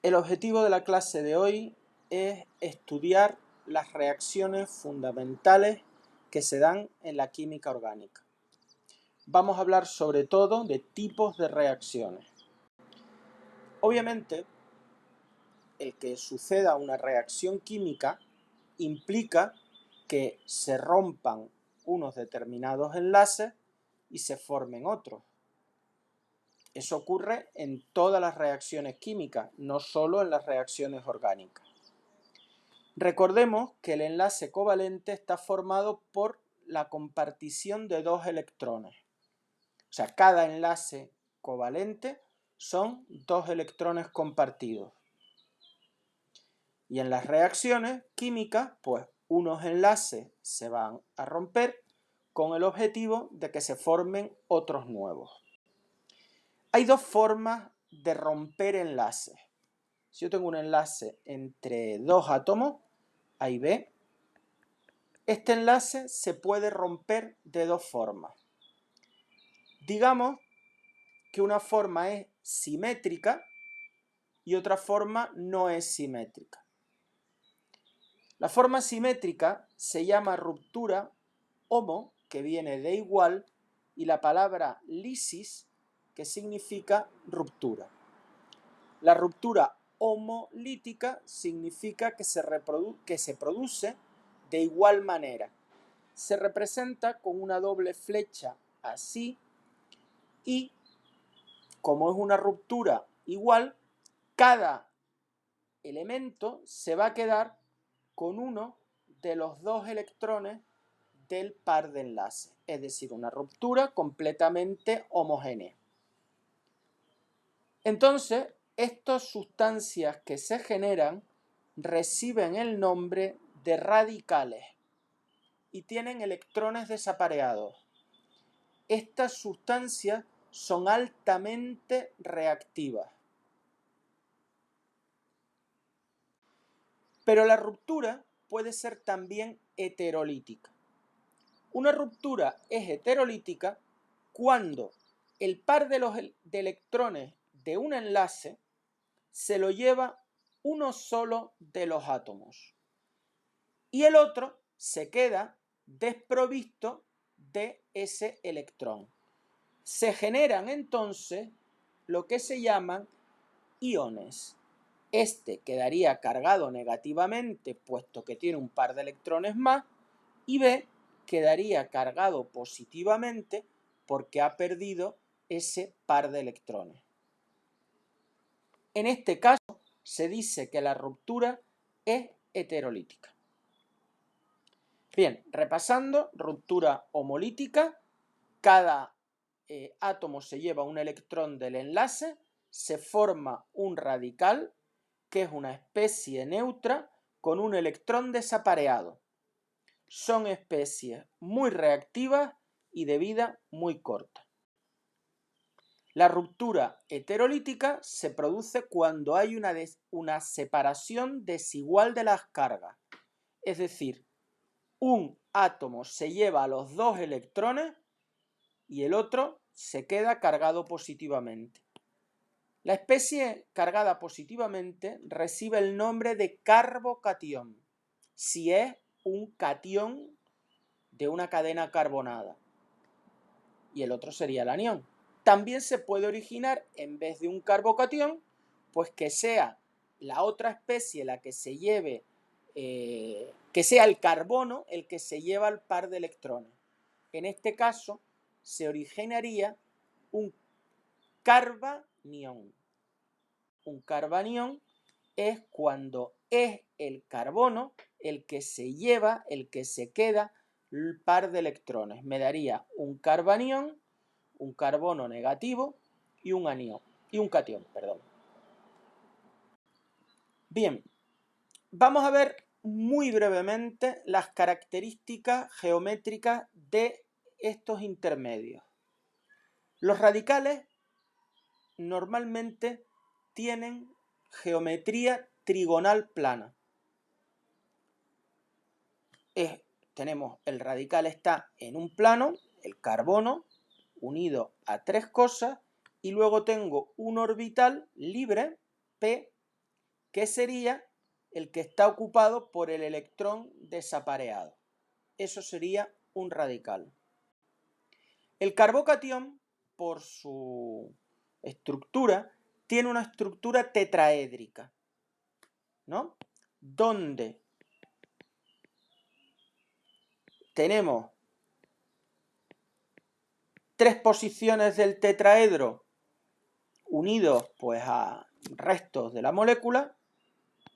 El objetivo de la clase de hoy es estudiar las reacciones fundamentales que se dan en la química orgánica. Vamos a hablar sobre todo de tipos de reacciones. Obviamente, el que suceda una reacción química implica que se rompan unos determinados enlaces y se formen otros. Eso ocurre en todas las reacciones químicas, no solo en las reacciones orgánicas. Recordemos que el enlace covalente está formado por la compartición de dos electrones. O sea, cada enlace covalente son dos electrones compartidos. Y en las reacciones químicas, pues unos enlaces se van a romper con el objetivo de que se formen otros nuevos. Hay dos formas de romper enlaces. Si yo tengo un enlace entre dos átomos, A y B, este enlace se puede romper de dos formas. Digamos que una forma es simétrica y otra forma no es simétrica. La forma simétrica se llama ruptura homo, que viene de igual, y la palabra lisis, que significa ruptura. La ruptura homolítica significa que se produce de igual manera. Se representa con una doble flecha así y, como es una ruptura igual, cada elemento se va a quedar con uno de los dos electrones del par de enlaces, es decir, una ruptura completamente homogénea. Entonces, estas sustancias que se generan reciben el nombre de radicales y tienen electrones desapareados. Estas sustancias son altamente reactivas. Pero la ruptura puede ser también heterolítica. Una ruptura es heterolítica cuando el par de electrones de un enlace se lo lleva uno solo de los átomos y el otro se queda desprovisto de ese electrón. Se generan entonces lo que se llaman iones. Este quedaría cargado negativamente puesto que tiene un par de electrones más y B quedaría cargado positivamente porque ha perdido ese par de electrones. En este caso se dice que la ruptura es heterolítica. Bien, repasando, ruptura homolítica, cada átomo se lleva un electrón del enlace, se forma un radical, que es una especie neutra con un electrón desapareado. Son especies muy reactivas y de vida muy corta. La ruptura heterolítica se produce cuando hay una separación desigual de las cargas, es decir, un átomo se lleva los dos electrones y el otro se queda cargado positivamente. La especie cargada positivamente recibe el nombre de carbocatión, si es un catión de una cadena carbonada, y el otro sería el anión. También se puede originar, en vez de un carbocatión, pues que sea la otra especie la que se lleve, que sea el carbono el que se lleva el par de electrones. En este caso se originaría un carbanión. Un carbanión es cuando es el carbono el que se lleva, el que se queda el par de electrones. Me daría un carbanión, un carbono negativo y un anión, y un catión, perdón. Bien, vamos a ver muy brevemente las características geométricas de estos intermedios. Los radicales normalmente tienen geometría trigonal plana. Tenemos el radical está en un plano, el carbono, unido a tres cosas, y luego tengo un orbital libre, P, que sería el que está ocupado por el electrón desapareado. Eso sería un radical. El carbocatión, por su estructura, tiene una estructura tetraédrica, ¿no? Donde tenemos 3 posiciones del tetraedro unidos pues a restos de la molécula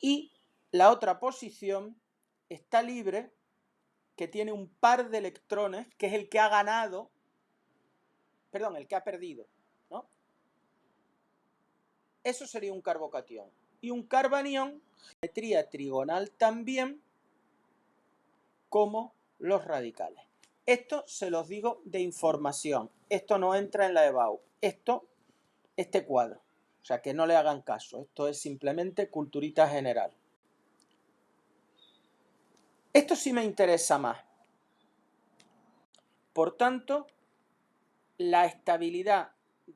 y la otra posición está libre, que tiene un par de electrones, que es el que ha ganado, perdón, el que ha perdido, ¿no? Eso sería un carbocatión. Y un carbanión, geometría trigonal también, como los radicales. Esto se los digo de información. Esto no entra en la EBAU. Este cuadro. O sea, que no le hagan caso. Esto es simplemente culturita general. Esto sí me interesa más. Por tanto, la estabilidad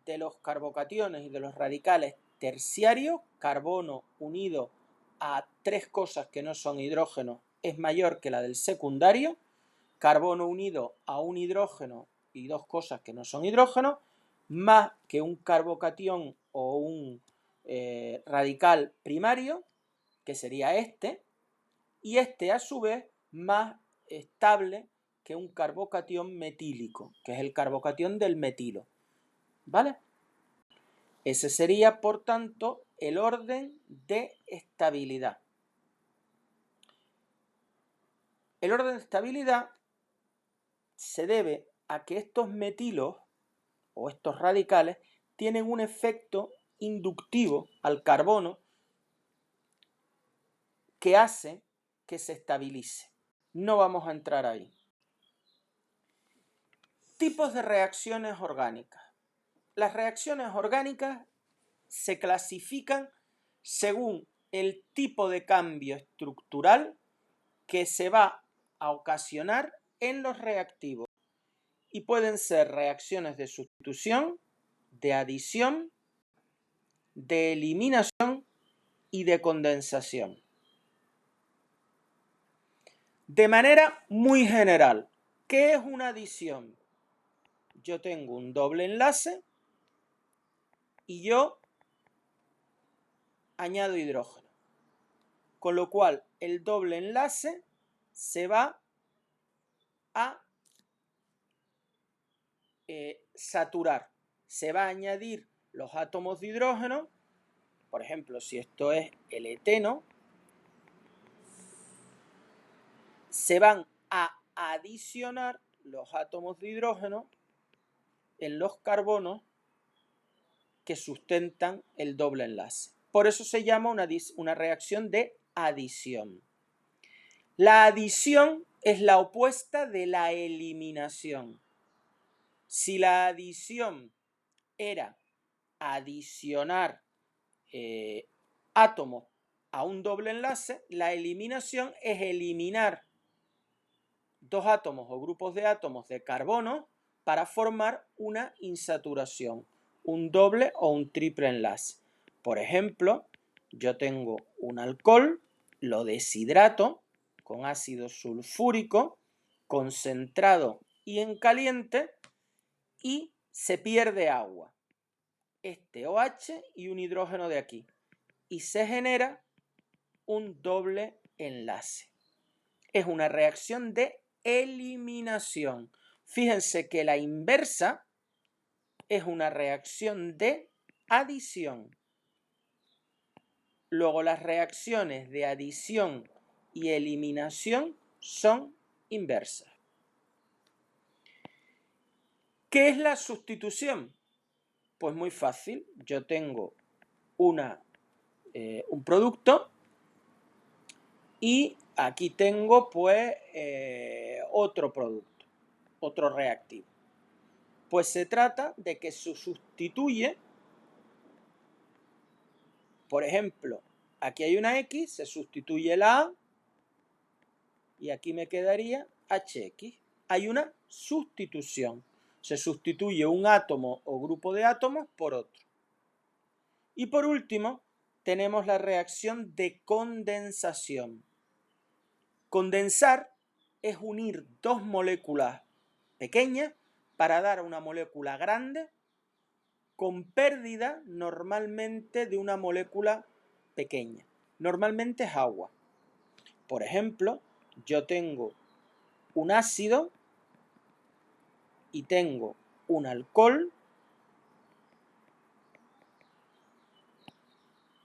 de los carbocationes y de los radicales terciarios, carbono unido a 3 cosas que no son hidrógeno, es mayor que la del secundario. Carbono unido a un hidrógeno y 2 cosas que no son hidrógeno, más que un carbocatión o un radical primario, que sería este, y este a su vez más estable que un carbocatión metílico, que es el carbocatión del metilo, ¿vale? Ese sería, por tanto, el orden de estabilidad. El orden de estabilidad se debe a que estos metilos o estos radicales tienen un efecto inductivo al carbono que hace que se estabilice. No vamos a entrar ahí. Tipos de reacciones orgánicas. Las reacciones orgánicas se clasifican según el tipo de cambio estructural que se va a ocasionar en los reactivos. Y pueden ser reacciones de sustitución, de adición, de eliminación y de condensación. De manera muy general, ¿qué es una adición? Yo tengo un doble enlace y yo añado hidrógeno. Con lo cual, el doble enlace se va a saturar. Se va a añadir los átomos de hidrógeno. Por ejemplo, si esto es el eteno, se van a adicionar los átomos de hidrógeno en los carbonos que sustentan el doble enlace. Por eso se llama una reacción de adición. La adición es la opuesta de la eliminación. Si la adición era adicionar átomos a un doble enlace, la eliminación es eliminar 2 átomos o grupos de átomos de carbono para formar una insaturación, un doble o un triple enlace. Por ejemplo, yo tengo un alcohol, lo deshidrato con ácido sulfúrico, concentrado y en caliente, y se pierde agua, este OH y un hidrógeno de aquí, y se genera un doble enlace. Es una reacción de eliminación. Fíjense que la inversa es una reacción de adición. Luego las reacciones de adición y eliminación son inversas. ¿Qué es la sustitución? Pues muy fácil. Yo tengo un producto y aquí tengo pues otro producto, otro reactivo. Pues se trata de que se sustituye, por ejemplo, aquí hay una X, se sustituye la A y aquí me quedaría HX. Hay una sustitución. Se sustituye un átomo o grupo de átomos por otro. Y por último, tenemos la reacción de condensación. Condensar es unir dos moléculas pequeñas para dar una molécula grande con pérdida normalmente de una molécula pequeña. Normalmente es agua. Por ejemplo, yo tengo un ácido y tengo un alcohol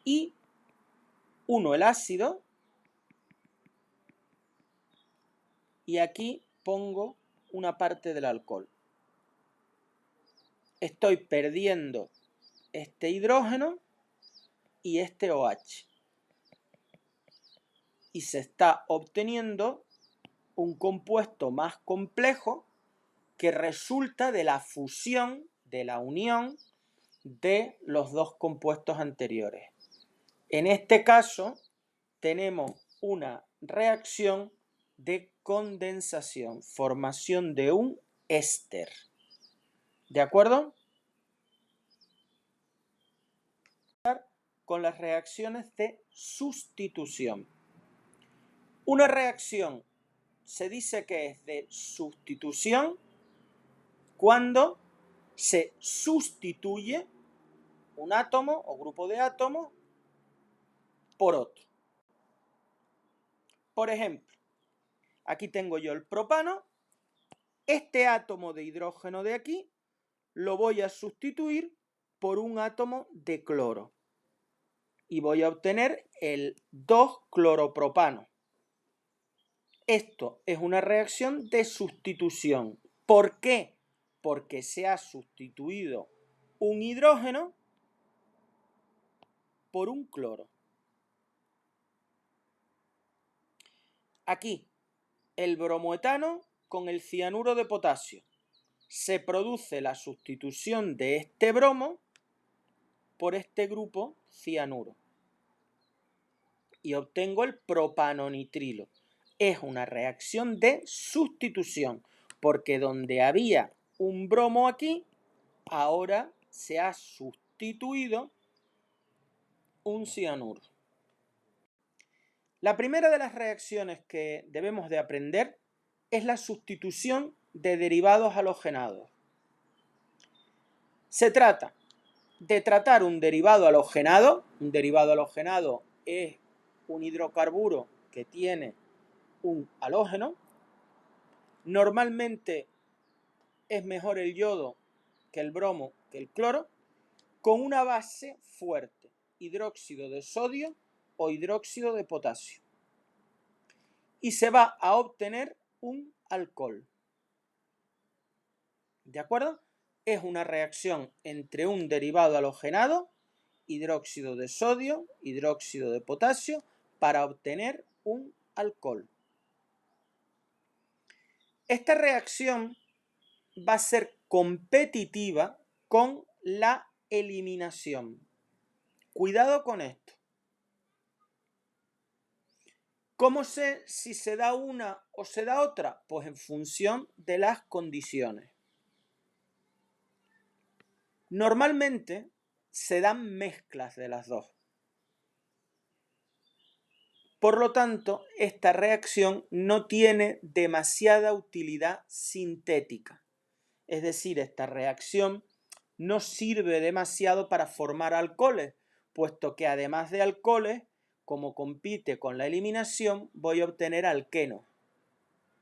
y uno el ácido y aquí pongo una parte del alcohol. Estoy perdiendo este hidrógeno y este OH. Y se está obteniendo un compuesto más complejo que resulta de la fusión, de la unión de los dos compuestos anteriores. En este caso tenemos una reacción de condensación, formación de un éster. ¿De acuerdo? Con las reacciones de sustitución. Una reacción se dice que es de sustitución cuando se sustituye un átomo o grupo de átomos por otro. Por ejemplo, aquí tengo yo el propano. Este átomo de hidrógeno de aquí lo voy a sustituir por un átomo de cloro. Y voy a obtener el 2-cloropropano. Esto es una reacción de sustitución. ¿Por qué? Porque se ha sustituido un hidrógeno por un cloro. Aquí, el bromoetano con el cianuro de potasio. Se produce la sustitución de este bromo por este grupo cianuro. Y obtengo el propanonitrilo. Es una reacción de sustitución, porque donde había un bromo aquí, ahora se ha sustituido un cianuro. La primera de las reacciones que debemos de aprender es la sustitución de derivados halogenados. Se trata de tratar un derivado halogenado. Un derivado halogenado es un hidrocarburo que tiene un halógeno. Normalmente es mejor el yodo que el bromo que el cloro, con una base fuerte, hidróxido de sodio o hidróxido de potasio. Y se va a obtener un alcohol. ¿De acuerdo? Es una reacción entre un derivado halogenado, hidróxido de sodio, hidróxido de potasio, para obtener un alcohol. Esta reacción va a ser competitiva con la eliminación. Cuidado con esto. ¿Cómo sé si se da una o se da otra? Pues en función de las condiciones. Normalmente se dan mezclas de las dos. Por lo tanto, esta reacción no tiene demasiada utilidad sintética. Es decir, esta reacción no sirve demasiado para formar alcoholes, puesto que además de alcoholes, como compite con la eliminación, voy a obtener alquenos.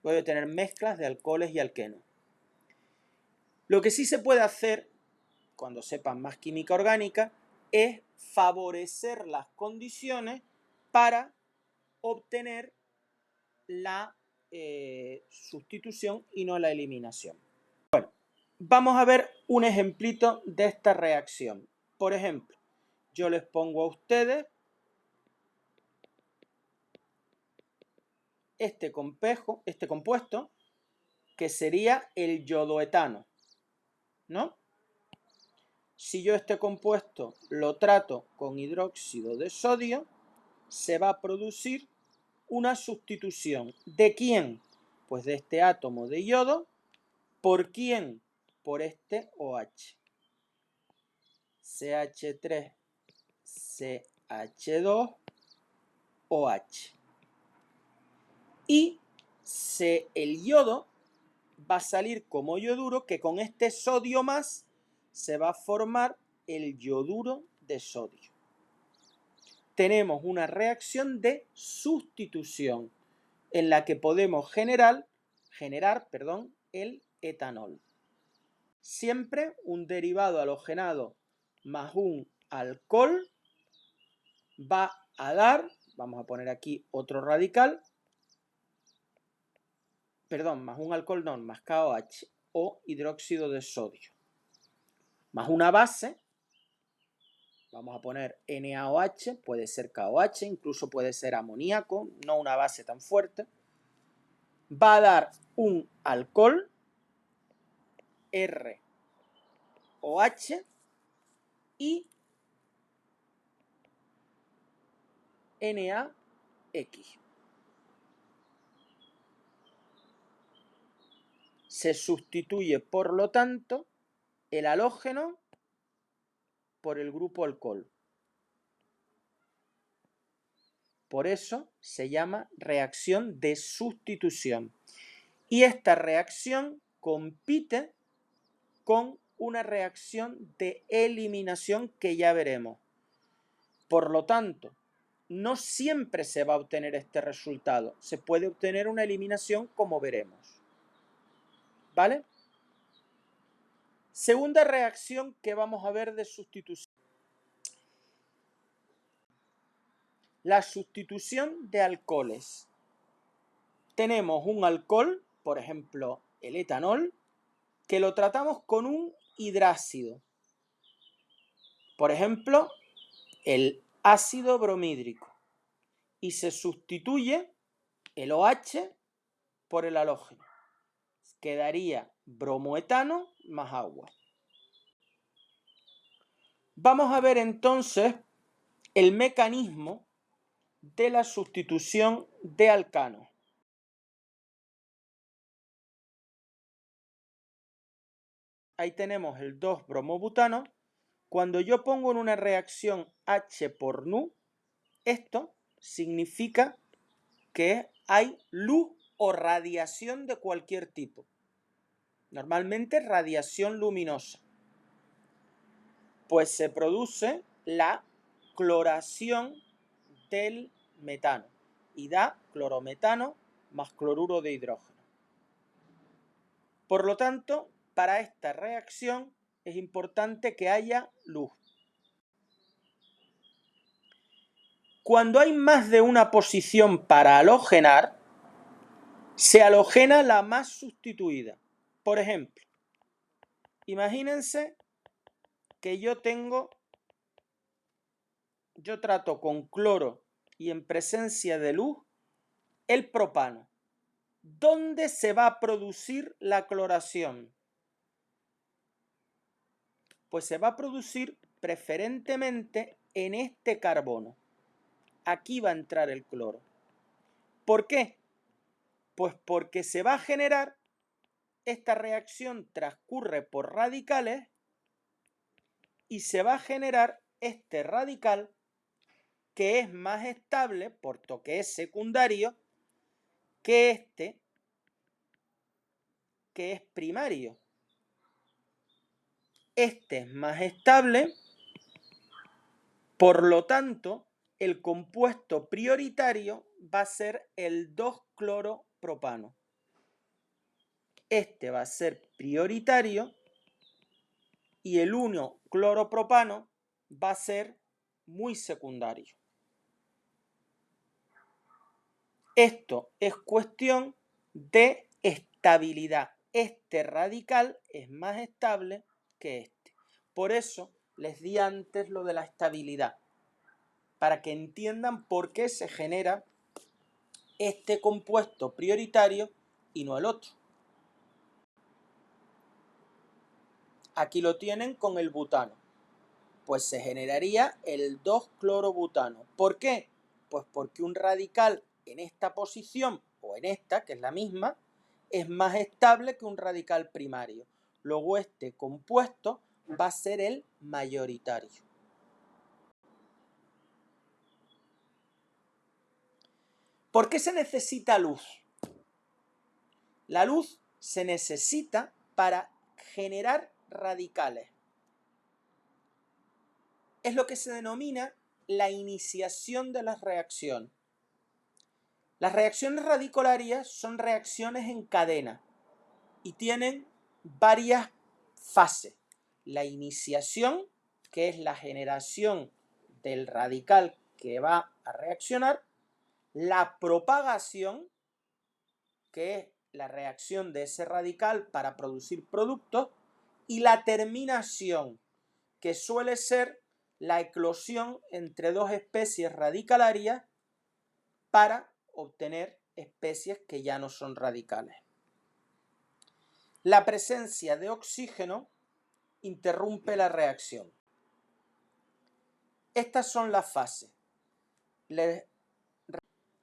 Voy a obtener mezclas de alcoholes y alquenos. Lo que sí se puede hacer, cuando sepan más química orgánica, es favorecer las condiciones para obtener la sustitución y no la eliminación. Bueno, vamos a ver un ejemplito de esta reacción. Por ejemplo, yo les pongo a ustedes este compuesto que sería el yodoetano, ¿no? Si yo este compuesto lo trato con hidróxido de sodio, se va a producir una sustitución. ¿De quién? Pues de este átomo de yodo. ¿Por quién? Por este OH. CH3, H2OH. Y el yodo va a salir como yoduro, que con este sodio más se va a formar el yoduro de sodio. Tenemos una reacción de sustitución en la que podemos generar el etanol. Siempre un derivado halogenado más un alcohol va a dar, vamos a poner aquí otro radical, más un alcohol no, más KOH o hidróxido de sodio, más una base, vamos a poner NaOH, puede ser KOH, incluso puede ser amoníaco, no una base tan fuerte, va a dar un alcohol ROH y NaX. Se sustituye, por lo tanto, el halógeno por el grupo alcohol. Por eso se llama reacción de sustitución. Y esta reacción compite con una reacción de eliminación que ya veremos. Por lo tanto, no siempre se va a obtener este resultado. Se puede obtener una eliminación como veremos. ¿Vale? Segunda reacción que vamos a ver de sustitución. La sustitución de alcoholes. Tenemos un alcohol, por ejemplo, el etanol, que lo tratamos con un hidrácido. Por ejemplo, el ácido bromhídrico. Y se sustituye el OH por el halógeno. Quedaría bromoetano más agua. Vamos a ver entonces el mecanismo de la sustitución de alcanos. Ahí tenemos el 2-bromobutano. Cuando yo pongo en una reacción H por Nu, esto significa que hay luz o radiación de cualquier tipo. Normalmente radiación luminosa. Pues se produce la cloración del metano y da clorometano más cloruro de hidrógeno. Por lo tanto, para esta reacción es importante que haya luz. Cuando hay más de una posición para halogenar, se halogena la más sustituida. Por ejemplo, imagínense que yo trato con cloro y en presencia de luz el propano. ¿Dónde se va a producir la cloración? Pues se va a producir preferentemente en este carbono. Aquí va a entrar el cloro. ¿Por qué? Pues porque se va a generar, esta reacción transcurre por radicales y se va a generar este radical que es más estable, puesto que es secundario, que este, que es primario. Este es más estable, por lo tanto, el compuesto prioritario va a ser el 2-cloropropano. Este va a ser prioritario y el 1-cloropropano va a ser muy secundario. Esto es cuestión de estabilidad. Este radical es más estable que este. Por eso les di antes lo de la estabilidad, para que entiendan por qué se genera este compuesto prioritario y no el otro. Aquí lo tienen con el butano. Pues se generaría el 2-clorobutano. ¿Por qué? Pues porque un radical en esta posición o en esta, que es la misma, es más estable que un radical primario. Luego este compuesto va a ser el mayoritario. ¿Por qué se necesita luz? La luz se necesita para generar radicales. Es lo que se denomina la iniciación de la reacción. Las reacciones radicolarias son reacciones en cadena y tienen varias fases. La iniciación, que es la generación del radical que va a reaccionar. La propagación, que es la reacción de ese radical para producir productos. Y la terminación, que suele ser la eclosión entre dos especies radicalarias para obtener especies que ya no son radicales. La presencia de oxígeno interrumpe la reacción. Estas son las fases.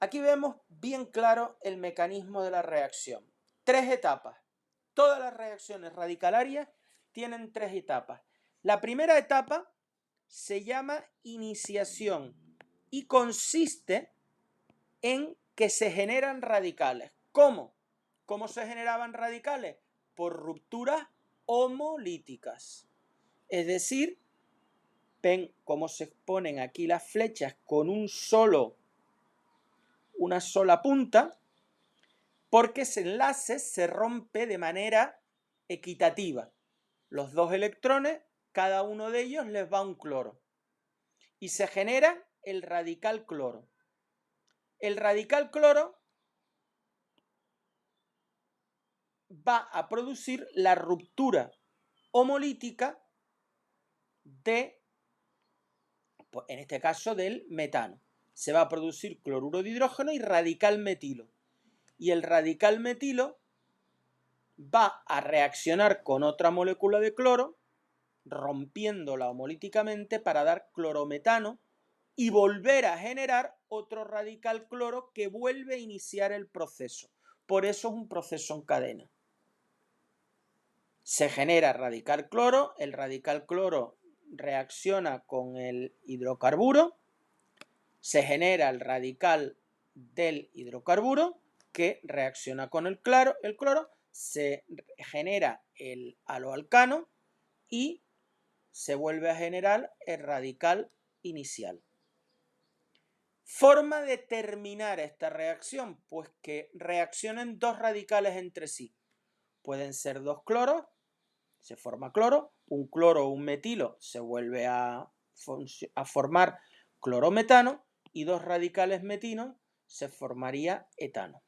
Aquí vemos bien claro el mecanismo de la reacción. 3 etapas. Todas las reacciones radicalarias tienen 3 etapas. La primera etapa se llama iniciación y consiste en que se generan radicales. ¿Cómo? ¿Cómo se generaban radicales? Por rupturas homolíticas. Es decir, ven cómo se ponen aquí las flechas con una sola punta, porque ese enlace se rompe de manera equitativa. Los 2 electrones, cada uno de ellos les va un cloro. Y se genera el radical cloro. El radical cloro va a producir la ruptura homolítica de, pues en este caso, del metano. Se va a producir cloruro de hidrógeno y radical metilo. Y el radical metilo va a reaccionar con otra molécula de cloro, rompiéndola homolíticamente para dar clorometano y volver a generar otro radical cloro que vuelve a iniciar el proceso. Por eso es un proceso en cadena. Se genera radical cloro, el radical cloro reacciona con el hidrocarburo, se genera el radical del hidrocarburo que reacciona con el cloro, se genera el haloalcano y se vuelve a generar el radical inicial. Forma de terminar esta reacción, pues que reaccionen 2 radicales entre sí. Pueden ser 2 cloros, se forma cloro, un cloro o un metilo se vuelve a formar clorometano y 2 radicales metinos se formaría etano.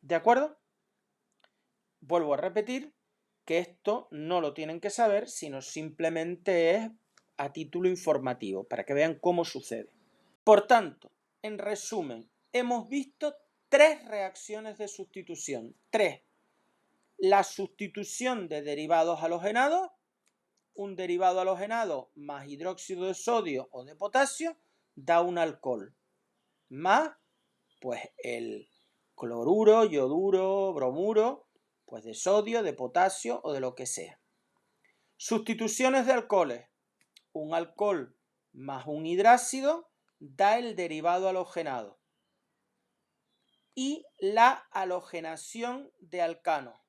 ¿De acuerdo? Vuelvo a repetir que esto no lo tienen que saber, sino simplemente es a título informativo, para que vean cómo sucede. Por tanto, en resumen, hemos visto 3 reacciones de sustitución. 3. La sustitución de derivados halogenados, un derivado halogenado más hidróxido de sodio o de potasio da un alcohol, más pues el cloruro, yoduro, bromuro, pues de sodio, de potasio o de lo que sea. Sustituciones de alcoholes, un alcohol más un hidrácido da el derivado halogenado. Y la halogenación de alcanos,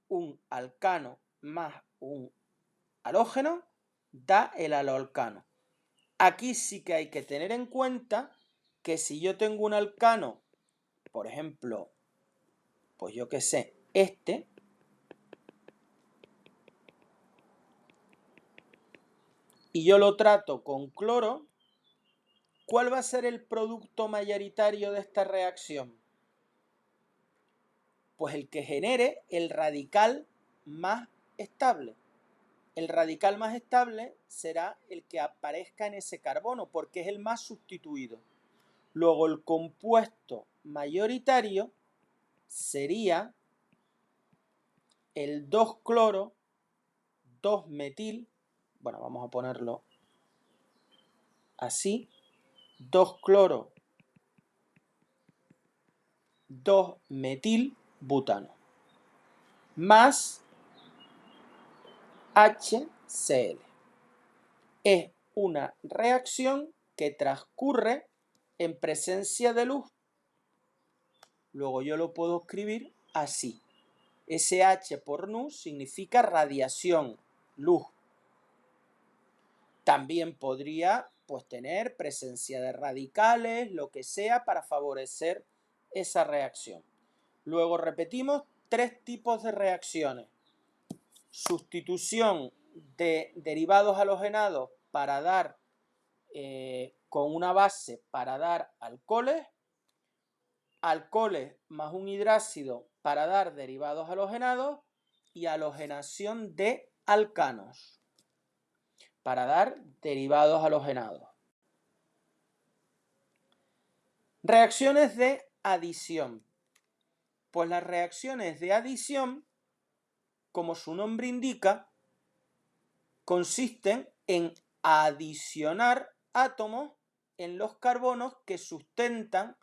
un alcano más un halógeno da el haloalcano. Aquí sí que hay que tener en cuenta que si yo tengo un alcano, por ejemplo, pues yo qué sé, y yo lo trato con cloro, ¿cuál va a ser el producto mayoritario de esta reacción? Pues el que genere el radical más estable. El radical más estable será el que aparezca en ese carbono, porque es el más sustituido. Luego el compuesto mayoritario sería el 2-cloro, 2-metil, bueno, vamos a ponerlo así, 2-cloro, 2-metil butano, más HCl. Es una reacción que transcurre en presencia de luz, luego yo lo puedo escribir así. SH por nu significa radiación, luz. También podría pues tener presencia de radicales, lo que sea, para favorecer esa reacción. Luego repetimos 3 tipos de reacciones. Sustitución de derivados halogenados para dar con una base para dar alcoholes, alcoholes más un hidráxido para dar derivados halogenados y halogenación de alcanos para dar derivados halogenados. Reacciones de adición. Pues las reacciones de adición, como su nombre indica, consisten en adicionar átomos en los carbonos que sustentan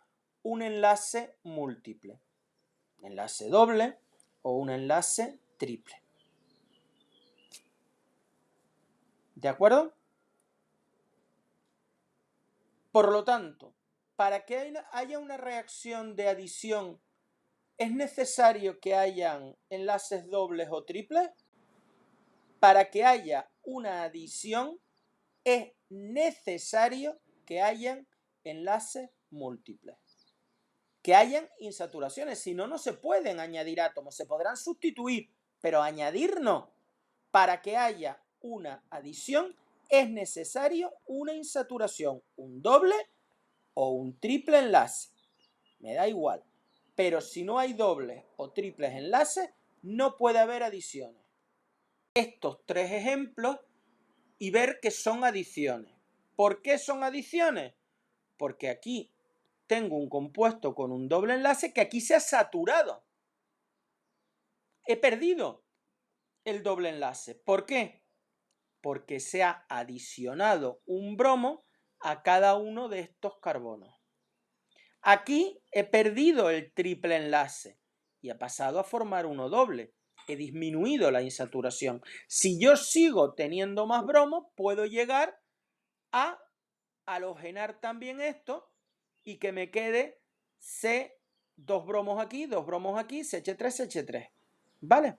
un enlace múltiple, un enlace doble o un enlace triple. ¿De acuerdo? Por lo tanto, para que haya una reacción de adición, ¿es necesario que hayan enlaces dobles o triples? Para que haya una adición, es necesario que hayan enlaces múltiples, que hayan insaturaciones, si no, no se pueden añadir átomos, se podrán sustituir, pero añadir no. Para que haya una adición es necesario una insaturación, un doble o un triple enlace, me da igual, pero si no hay dobles o triples enlaces, no puede haber adiciones. Estos 3 ejemplos y ver que son adiciones. ¿Por qué son adiciones? Porque aquí tengo un compuesto con un doble enlace que aquí se ha saturado. He perdido el doble enlace. ¿Por qué? Porque se ha adicionado un bromo a cada uno de estos carbonos. Aquí he perdido el triple enlace y ha pasado a formar uno doble. He disminuido la insaturación. Si yo sigo teniendo más bromos, puedo llegar a halogenar también esto y que me quede C, 2 bromos aquí, CH3, CH3. ¿Vale?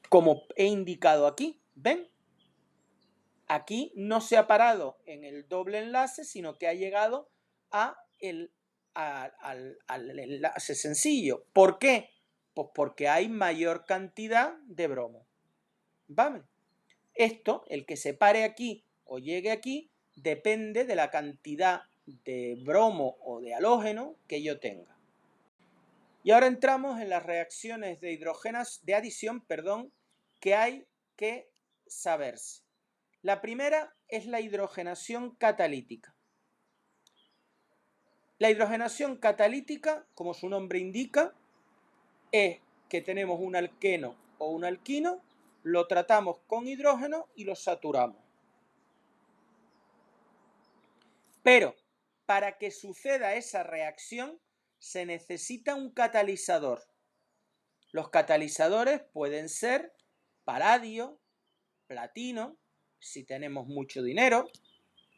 Como he indicado aquí, ¿ven? Aquí no se ha parado en el doble enlace, sino que ha llegado al enlace sencillo. ¿Por qué? Pues porque hay mayor cantidad de bromo. ¿Vale? Esto, el que se pare aquí o llegue aquí, depende de la cantidad de bromo o de halógeno que yo tenga. Y ahora entramos en las reacciones de adición, que hay que saberse. La primera es la hidrogenación catalítica. La hidrogenación catalítica, como su nombre indica, es que tenemos un alqueno o un alquino, lo tratamos con hidrógeno y lo saturamos. Pero para que suceda esa reacción se necesita un catalizador. Los catalizadores pueden ser paladio, platino, si tenemos mucho dinero,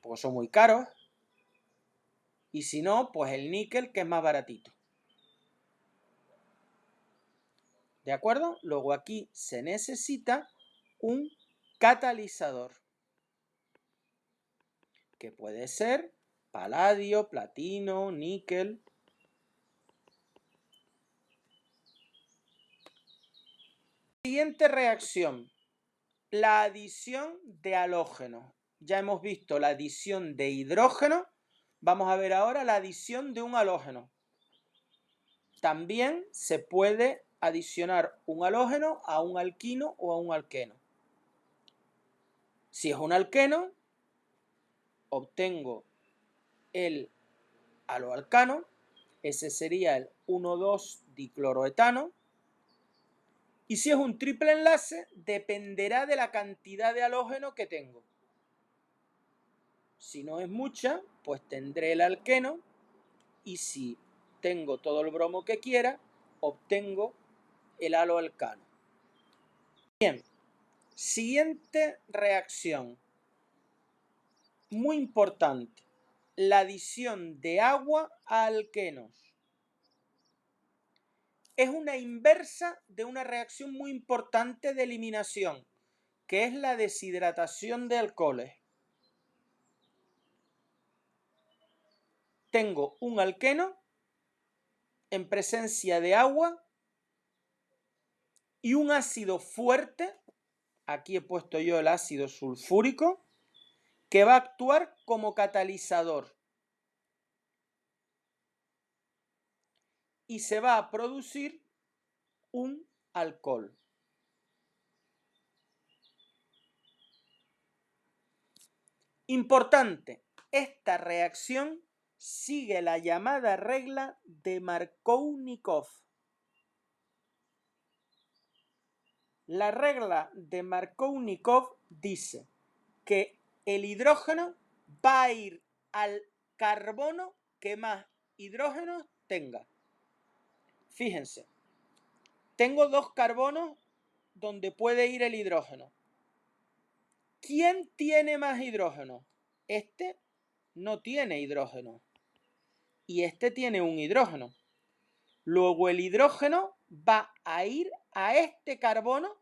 porque son muy caros, y si no, pues el níquel, que es más baratito. ¿De acuerdo? Luego aquí se necesita un catalizador, que puede ser paladio, platino, níquel. Siguiente reacción, la adición de halógenos. Ya hemos visto la adición de hidrógeno, vamos a ver ahora la adición de un halógeno. También se puede adicionar un halógeno a un alquino o a un alqueno. Si es un alqueno, obtengo el haloalcano, ese sería el 1,2-dicloroetano. Y si es un triple enlace, dependerá de la cantidad de halógeno que tengo. Si no es mucha, pues tendré el alqueno, y si tengo todo el bromo que quiera, obtengo el haloalcano. Bien, siguiente reacción, muy importante, la adición de agua a alquenos. Es una inversa de una reacción muy importante de eliminación, que es la deshidratación de alcoholes. Tengo un alqueno en presencia de agua y un ácido fuerte, aquí he puesto yo el ácido sulfúrico, que va a actuar como catalizador. Y se va a producir un alcohol. Importante, esta reacción sigue la llamada regla de Markovnikov. La regla de Markovnikov dice que el hidrógeno va a ir al carbono que más hidrógenos tenga. Fíjense, tengo dos carbonos donde puede ir el hidrógeno. ¿Quién tiene más hidrógeno? Este no tiene hidrógeno y este tiene un hidrógeno. Luego el hidrógeno va a ir a este carbono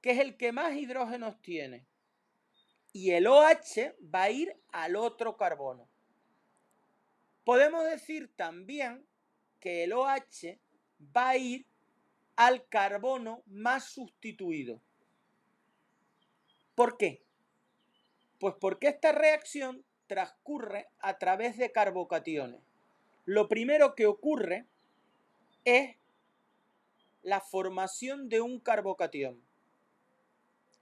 que es el que más hidrógenos tiene. Y el OH va a ir al otro carbono. Podemos decir también que el OH va a ir al carbono más sustituido. ¿Por qué? Pues porque esta reacción transcurre a través de carbocationes. Lo primero que ocurre es la formación de un carbocatión.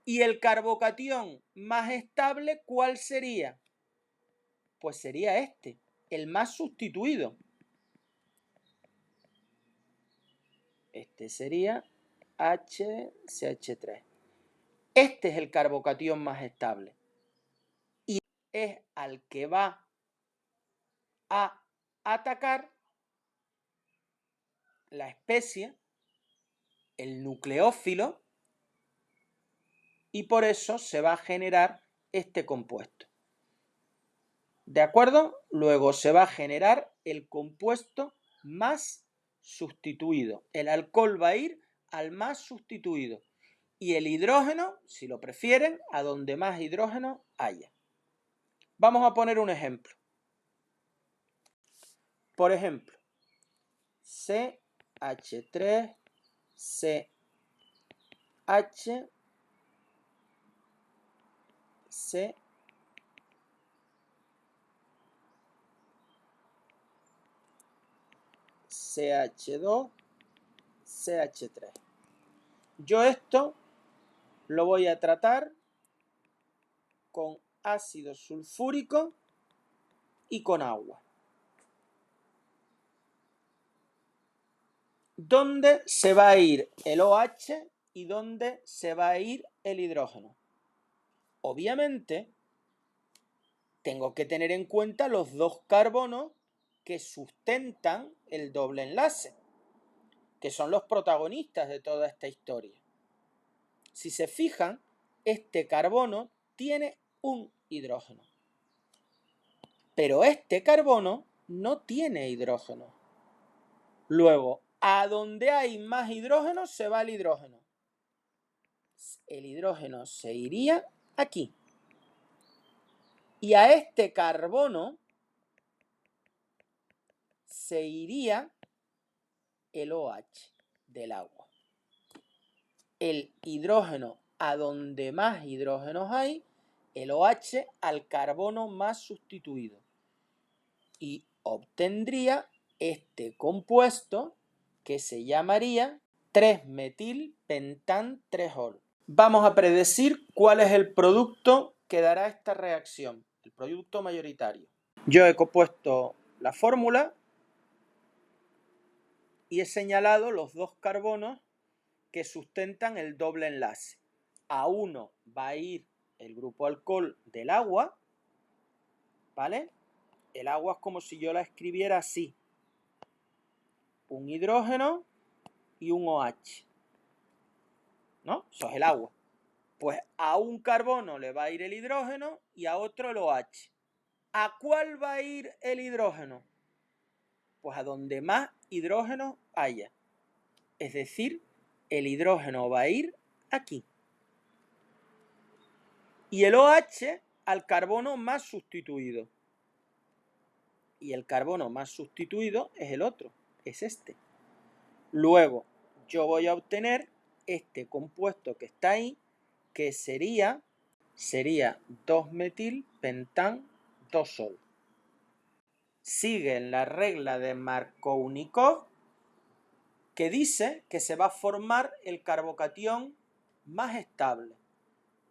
¿Y el carbocatión más estable cuál sería? Pues sería este, el más sustituido. Este sería HCH3. Este es el carbocatión más estable. Y es al que va a atacar la especie, el nucleófilo, y por eso se va a generar este compuesto. ¿De acuerdo? Luego se va a generar el compuesto más sustituido. El alcohol va a ir al más sustituido. Y el hidrógeno, si lo prefieren, a donde más hidrógeno haya. Vamos a poner un ejemplo. Por ejemplo, CH3, CH, C, CH2, CH3. Yo esto lo voy a tratar con ácido sulfúrico y con agua. ¿Dónde se va a ir el OH y dónde se va a ir el hidrógeno? Obviamente, tengo que tener en cuenta los dos carbonos que sustentan el doble enlace, que son los protagonistas de toda esta historia. Si se fijan, este carbono tiene un hidrógeno, pero este carbono no tiene hidrógeno. Luego, a donde hay más hidrógeno se va el hidrógeno. El hidrógeno se iría aquí. Y a este carbono se iría el OH del agua. El hidrógeno a donde más hidrógenos hay, el OH al carbono más sustituido. Y obtendría este compuesto que se llamaría 3-metil-pentan-3-ol. Vamos a predecir cuál es el producto que dará esta reacción, el producto mayoritario. Yo he compuesto la fórmula y he señalado los dos carbonos que sustentan el doble enlace. A uno va a ir el grupo alcohol del agua, ¿vale? El agua es como si yo la escribiera así. Un hidrógeno y un OH, ¿no? Eso es el agua. Pues a un carbono le va a ir el hidrógeno y a otro el OH. ¿A cuál va a ir el hidrógeno? Pues a donde más hidrógeno haya. Es decir, el hidrógeno va a ir aquí. Y el OH al carbono más sustituido. Y el carbono más sustituido es el otro, es este. Luego yo voy a obtener este compuesto que está ahí, que sería 2-metil-pentan-2-sol. Sigue en la regla de Markovnikov, que dice que se va a formar el carbocatión más estable,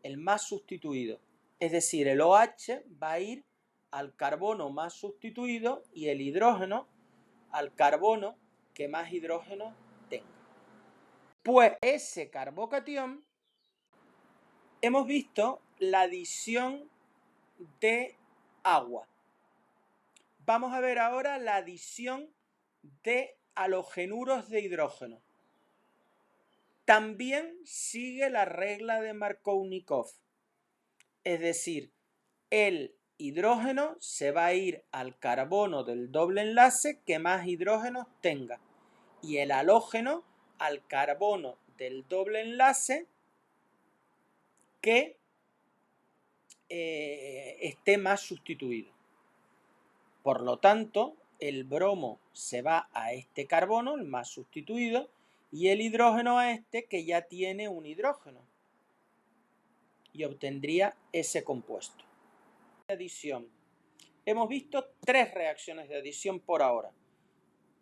el más sustituido. Es decir, el OH va a ir al carbono más sustituido y el hidrógeno al carbono que más hidrógeno tenga. Pues ese carbocatión hemos visto la adición de agua. Vamos a ver ahora la adición de halogenuros de hidrógeno. También sigue la regla de Markovnikov. Es decir, el hidrógeno se va a ir al carbono del doble enlace que más hidrógenos tenga. Y el halógeno al carbono del doble enlace que esté más sustituido. Por lo tanto, el bromo se va a este carbono, el más sustituido, y el hidrógeno a este que ya tiene un hidrógeno. Y obtendría ese compuesto. Adición. Hemos visto 3 reacciones de adición por ahora.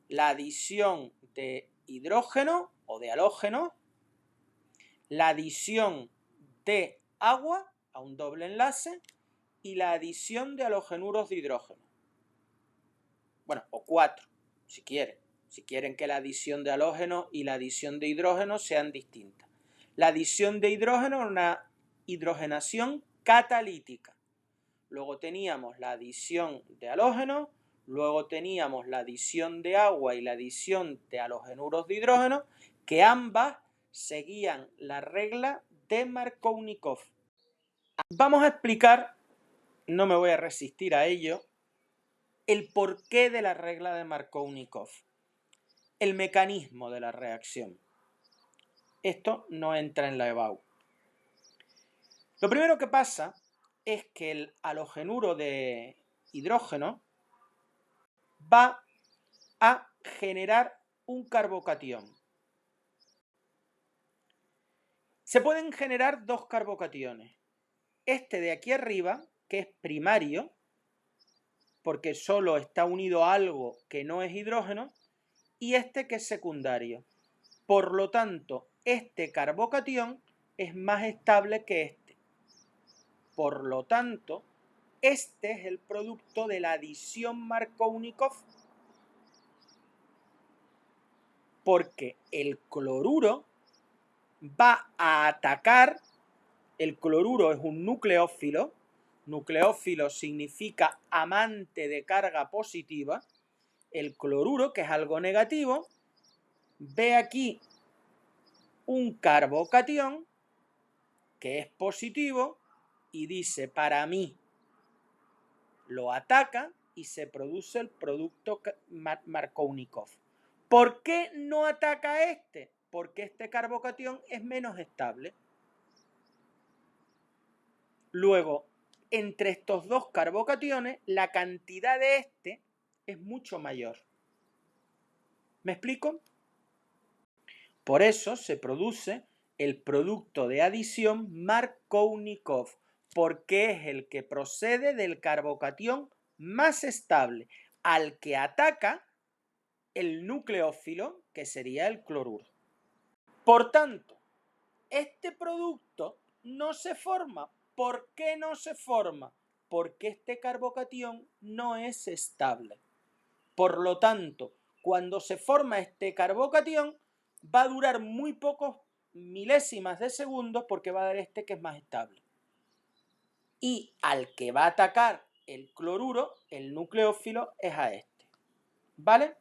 La adición de hidrógeno o de halógeno, la adición de agua a un doble enlace y la adición de halogenuros de hidrógeno. Bueno, o 4, si quieren. Si quieren que la adición de halógeno y la adición de hidrógeno sean distintas. La adición de hidrógeno es una hidrogenación catalítica. Luego teníamos la adición de halógeno, luego teníamos la adición de agua y la adición de halogenuros de hidrógeno, que ambas seguían la regla de Markovnikov. Vamos a explicar, no me voy a resistir a ello, el porqué de la regla de Markovnikov, el mecanismo de la reacción. Esto no entra en la EBAU. Lo primero que pasa es que el halogenuro de hidrógeno va a generar un carbocatión. Se pueden generar 2 carbocationes. Este de aquí arriba, que es primario, porque solo está unido a algo que no es hidrógeno, y este que es secundario. Por lo tanto, este carbocatión es más estable que este. Por lo tanto, este es el producto de la adición Markovnikov, porque el cloruro va a atacar, el cloruro es un nucleófilo, nucleófilo significa amante de carga positiva, el cloruro, que es algo negativo, ve aquí un carbocatión que es positivo y dice para mí, lo ataca y se produce el producto Markovnikov. ¿Por qué no ataca a este? Porque este carbocatión es menos estable. Luego, entre estos 2 carbocationes, la cantidad de este es mucho mayor. ¿Me explico? Por eso se produce el producto de adición Markovnikov, porque es el que procede del carbocatión más estable, al que ataca el nucleófilo, que sería el cloruro. Por tanto, este producto no se forma. ¿Por qué no se forma? Porque este carbocatión no es estable. Por lo tanto, cuando se forma este carbocatión, va a durar muy pocos milésimas de segundos porque va a dar este que es más estable. Y al que va a atacar el cloruro, el nucleófilo, es a este. ¿Vale?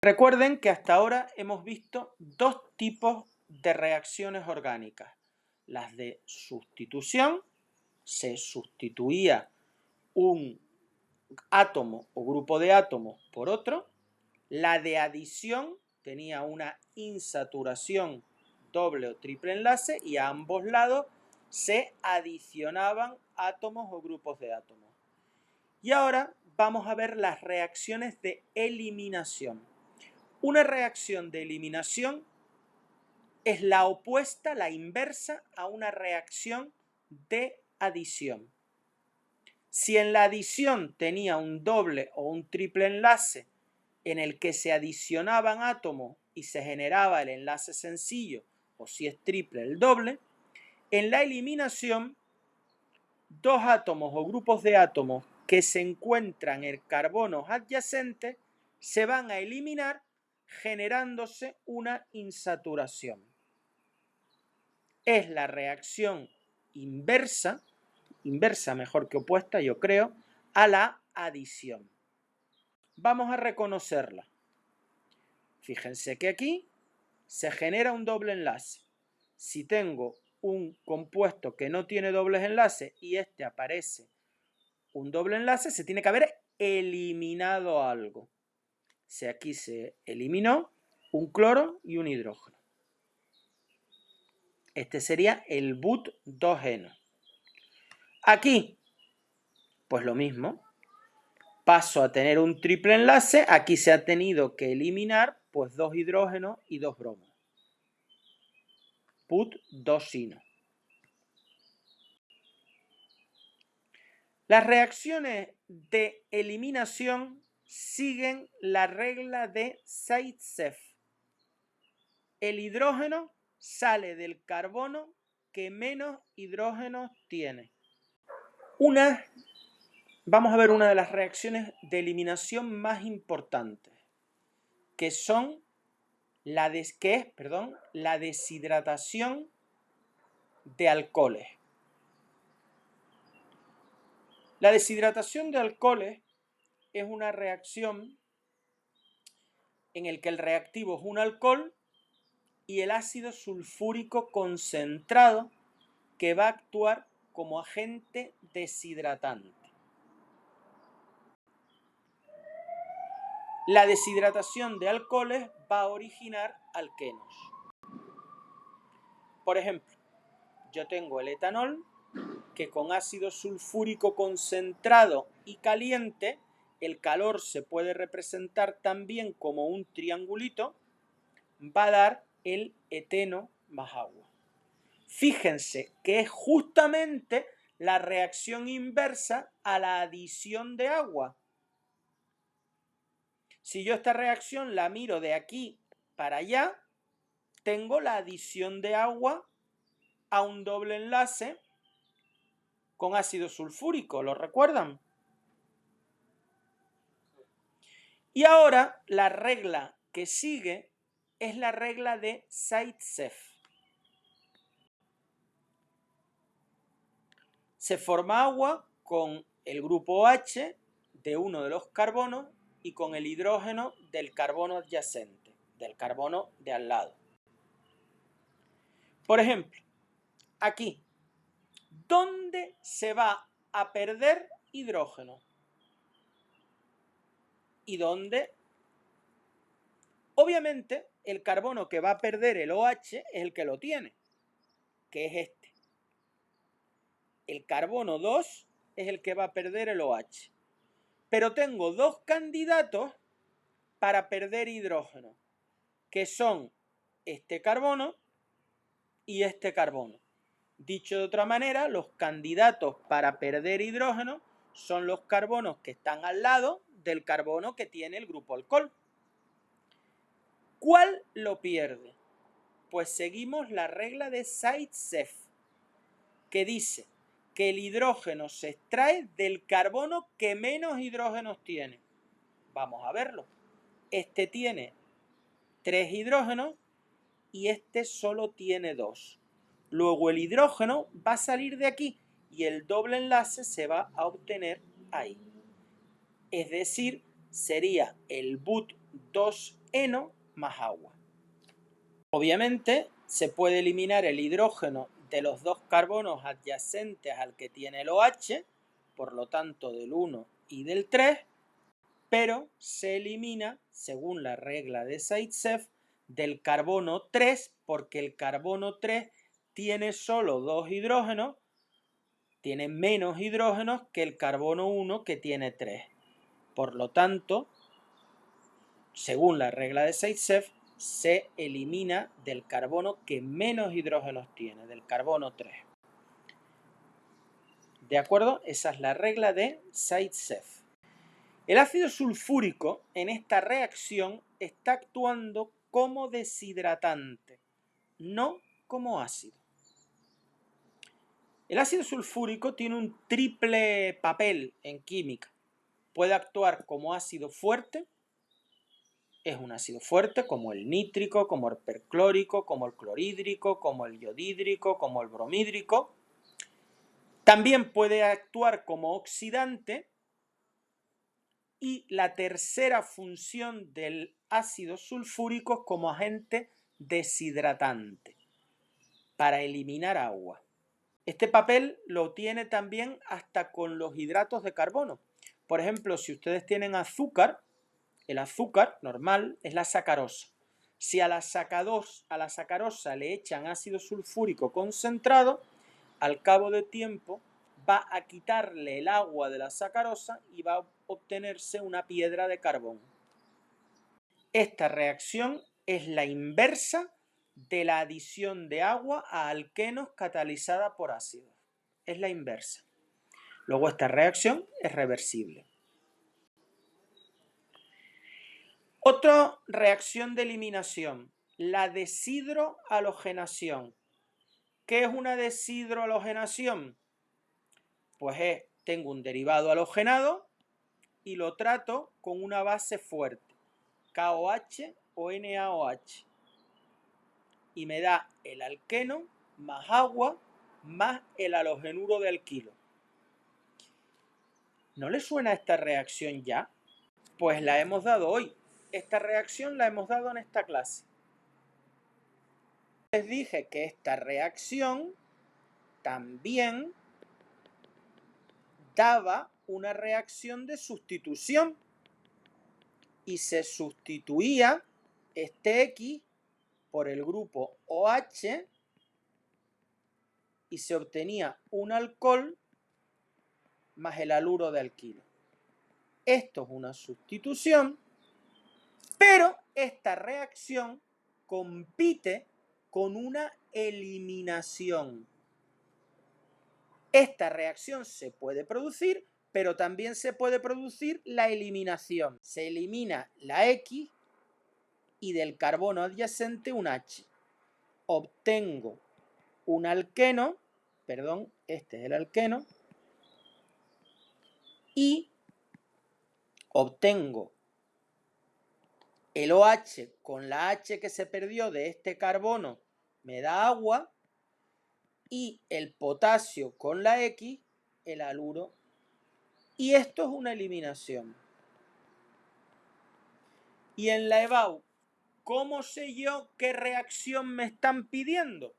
Recuerden que hasta ahora hemos visto 2 tipos de reacciones orgánicas. Las de sustitución, se sustituía un átomo o grupo de átomos por otro. La de adición tenía una insaturación doble o triple enlace y a ambos lados se adicionaban átomos o grupos de átomos. Y ahora vamos a ver las reacciones de eliminación. Una reacción de eliminación es la opuesta, la inversa a una reacción de adición. Si en la adición tenía un doble o un triple enlace en el que se adicionaban átomos y se generaba el enlace sencillo, o si es triple, el doble, en la eliminación, dos átomos o grupos de átomos que se encuentran en carbonos adyacentes se van a eliminar generándose una insaturación. Es la reacción inversa mejor que opuesta, yo creo, a la adición. Vamos a reconocerla. Fíjense que aquí se genera un doble enlace. Si tengo un compuesto que no tiene dobles enlaces y este aparece un doble enlace, se tiene que haber eliminado algo. Si aquí se eliminó un cloro y un hidrógeno. Este sería el but2eno. Aquí, pues lo mismo. Paso a tener un triple enlace. Aquí se ha tenido que eliminar pues 2 hidrógenos y 2 bromos. But2ino. Las reacciones de eliminación siguen la regla de Zaitsev. El hidrógeno sale del carbono que menos hidrógenos tiene. Vamos a ver una de las reacciones de eliminación más importantes, que son la deshidratación de alcoholes. La deshidratación de alcoholes es una reacción en la que el reactivo es un alcohol y el ácido sulfúrico concentrado que va a actuar como agente deshidratante. La deshidratación de alcoholes va a originar alquenos. Por ejemplo, yo tengo el etanol que con ácido sulfúrico concentrado y caliente, el calor se puede representar también como un triangulito, va a dar el eteno más agua. Fíjense que es justamente la reacción inversa a la adición de agua. Si yo esta reacción la miro de aquí para allá, tengo la adición de agua a un doble enlace con ácido sulfúrico, ¿lo recuerdan? Y ahora la regla que sigue es la regla de Zaitsev. Se forma agua con el grupo OH de uno de los carbonos y con el hidrógeno del carbono adyacente, del carbono de al lado. Por ejemplo, aquí, ¿dónde se va a perder hidrógeno? ¿Y dónde? Obviamente, el carbono que va a perder el OH es el que lo tiene, que es este. El carbono 2 es el que va a perder el OH. Pero tengo dos candidatos para perder hidrógeno, que son este carbono y este carbono. Dicho de otra manera, los candidatos para perder hidrógeno son los carbonos que están al lado del carbono que tiene el grupo alcohol. ¿Cuál lo pierde? Pues seguimos la regla de Zaitsev, que dice que el hidrógeno se extrae del carbono que menos hidrógenos tiene. Vamos a verlo. Este tiene 3 hidrógenos y este solo tiene 2. Luego el hidrógeno va a salir de aquí y el doble enlace se va a obtener ahí. Es decir, sería el but2eno más agua. Obviamente se puede eliminar el hidrógeno de los dos carbonos adyacentes al que tiene el OH por lo tanto del 1 y del 3, pero se elimina, según la regla de Zaitsev, del carbono 3, porque el carbono 3 tiene solo 2 hidrógenos, tiene menos hidrógenos que el carbono 1 que tiene 3. Por lo tanto, según la regla de Zaitsev, se elimina del carbono que menos hidrógenos tiene, del carbono 3. ¿De acuerdo? Esa es la regla de Zaitsev. El ácido sulfúrico en esta reacción está actuando como deshidratante, no como ácido. El ácido sulfúrico tiene un triple papel en química. Puede actuar como ácido fuerte, es un ácido fuerte como el nítrico, como el perclórico, como el clorhídrico, como el yodhídrico, como el bromhídrico. También puede actuar como oxidante. Y la tercera función del ácido sulfúrico es como agente deshidratante, para eliminar agua. Este papel lo tiene también hasta con los hidratos de carbono. Por ejemplo, si ustedes tienen azúcar, el azúcar normal es la sacarosa. Si a la sacarosa le echan ácido sulfúrico concentrado, al cabo de tiempo va a quitarle el agua de la sacarosa y va a obtenerse una piedra de carbón. Esta reacción es la inversa de la adición de agua a alquenos catalizada por ácidos. Es la inversa. Luego esta reacción es reversible. Otra reacción de eliminación, la deshidrohalogenación. ¿Qué es una deshidrohalogenación? Pues tengo un derivado halogenado y lo trato con una base fuerte, KOH o NaOH, y me da el alqueno más agua más el halogenuro de alquilo. ¿No le suena esta reacción ya? Pues la hemos dado hoy. Esta reacción la hemos dado en esta clase. Les dije que esta reacción también daba una reacción de sustitución y se sustituía este X por el grupo OH y se obtenía un alcohol más el haluro de alquilo. Esto es una sustitución, pero esta reacción compite con una eliminación. Esta reacción se puede producir, pero también se puede producir la eliminación. Se elimina la X y del carbono adyacente un H. Obtengo un alqueno, este es el alqueno, y obtengo el OH con la H que se perdió de este carbono, me da agua, y el potasio con la X, el haluro, y esto es una eliminación. Y en la EBAU, ¿cómo sé yo qué reacción me están pidiendo?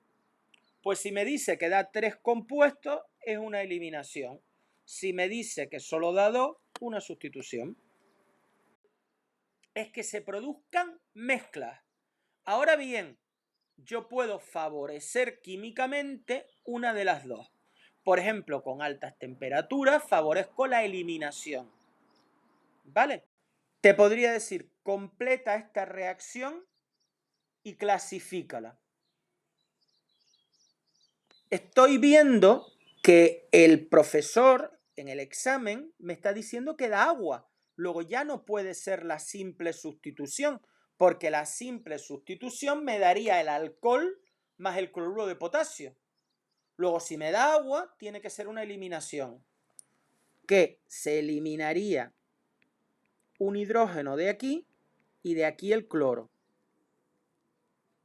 Pues si me dice que da 3 compuestos, es una eliminación. Si me dice que solo da 2, una sustitución. Es que se produzcan mezclas. Ahora bien, yo puedo favorecer químicamente una de las dos. Por ejemplo, con altas temperaturas favorezco la eliminación. ¿Vale? Te podría decir, completa esta reacción y clasifícala. Estoy viendo que el profesor en el examen me está diciendo que da agua. Luego ya no puede ser la simple sustitución, porque la simple sustitución me daría el alcohol más el cloruro de potasio. Luego, si me da agua, tiene que ser una eliminación, que se eliminaría un hidrógeno de aquí y de aquí el cloro.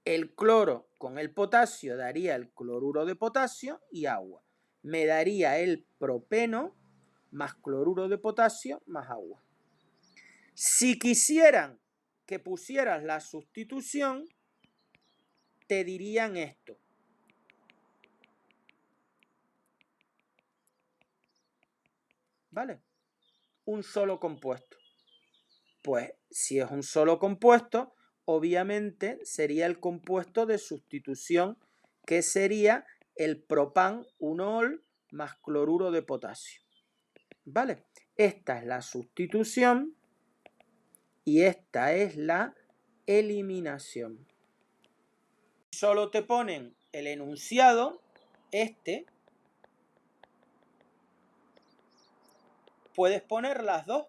El cloro con el potasio daría el cloruro de potasio y agua. Me daría el propeno más cloruro de potasio más agua. Si quisieran que pusieras la sustitución, te dirían esto. ¿vale? Un solo compuesto. Pues si es un solo compuesto, obviamente sería el compuesto de sustitución, que sería el propan-1-ol más cloruro de potasio. ¿Vale? Esta es la sustitución y esta es la eliminación. Solo te ponen el enunciado, puedes poner las dos.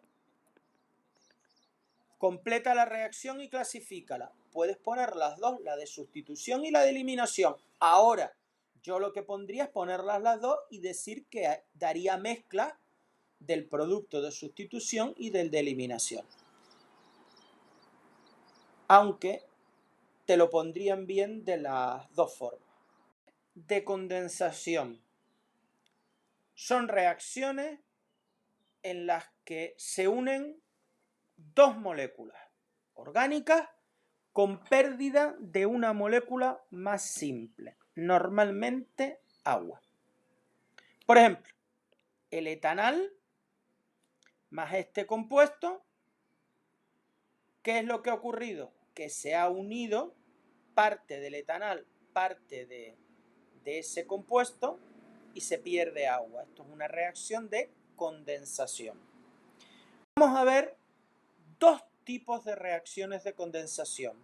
Completa la reacción y clasifícala. Puedes poner las dos, la de sustitución y la de eliminación. Ahora, yo lo que pondría es ponerlas las dos y decir que daría mezcla del producto de sustitución y del de eliminación. Aunque te lo pondrían bien de las dos formas. De condensación. Son reacciones en las que se unen dos moléculas orgánicas con pérdida de una molécula más simple, normalmente agua. Por ejemplo, el etanal más este compuesto, ¿qué es lo que ha ocurrido? Que se ha unido parte del etanal, parte de ese compuesto y se pierde agua. Esto es una reacción de condensación. Vamos a ver dos tipos de reacciones de condensación: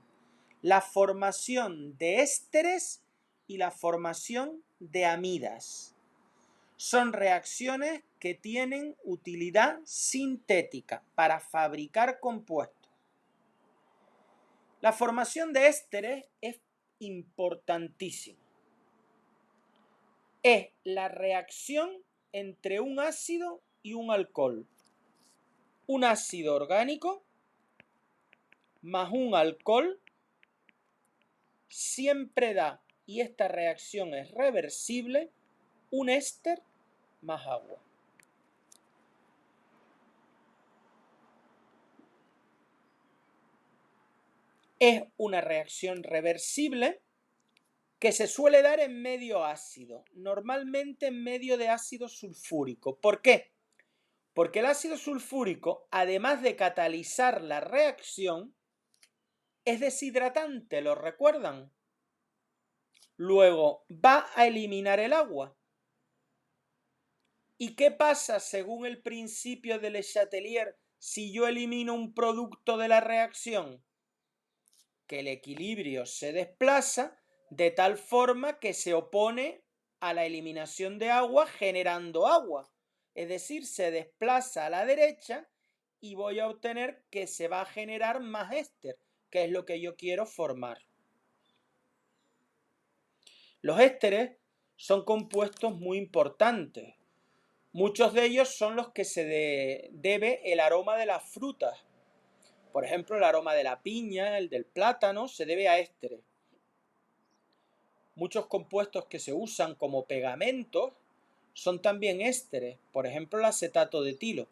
la formación de ésteres y la formación de amidas. Son reacciones que tienen utilidad sintética para fabricar compuestos. La formación de ésteres es importantísima. Es la reacción entre un ácido y un alcohol. Un ácido orgánico más un alcohol siempre da, y esta reacción es reversible, un éster más agua. Es una reacción reversible que se suele dar en medio ácido, normalmente en medio de ácido sulfúrico. ¿Por qué? Porque el ácido sulfúrico, además de catalizar la reacción, es deshidratante, ¿lo recuerdan? Luego va a eliminar el agua. ¿Y qué pasa según el principio de Le Chatelier si yo elimino un producto de la reacción? Que el equilibrio se desplaza de tal forma que se opone a la eliminación de agua generando agua. Es decir, se desplaza a la derecha y voy a obtener que se va a generar más éster, que es lo que yo quiero formar. Los ésteres son compuestos muy importantes. Muchos de ellos son los que se debe el aroma de las frutas. Por ejemplo, el aroma de la piña, el del plátano, se debe a ésteres. Muchos compuestos que se usan como pegamentos son también ésteres, por ejemplo, el acetato de etilo.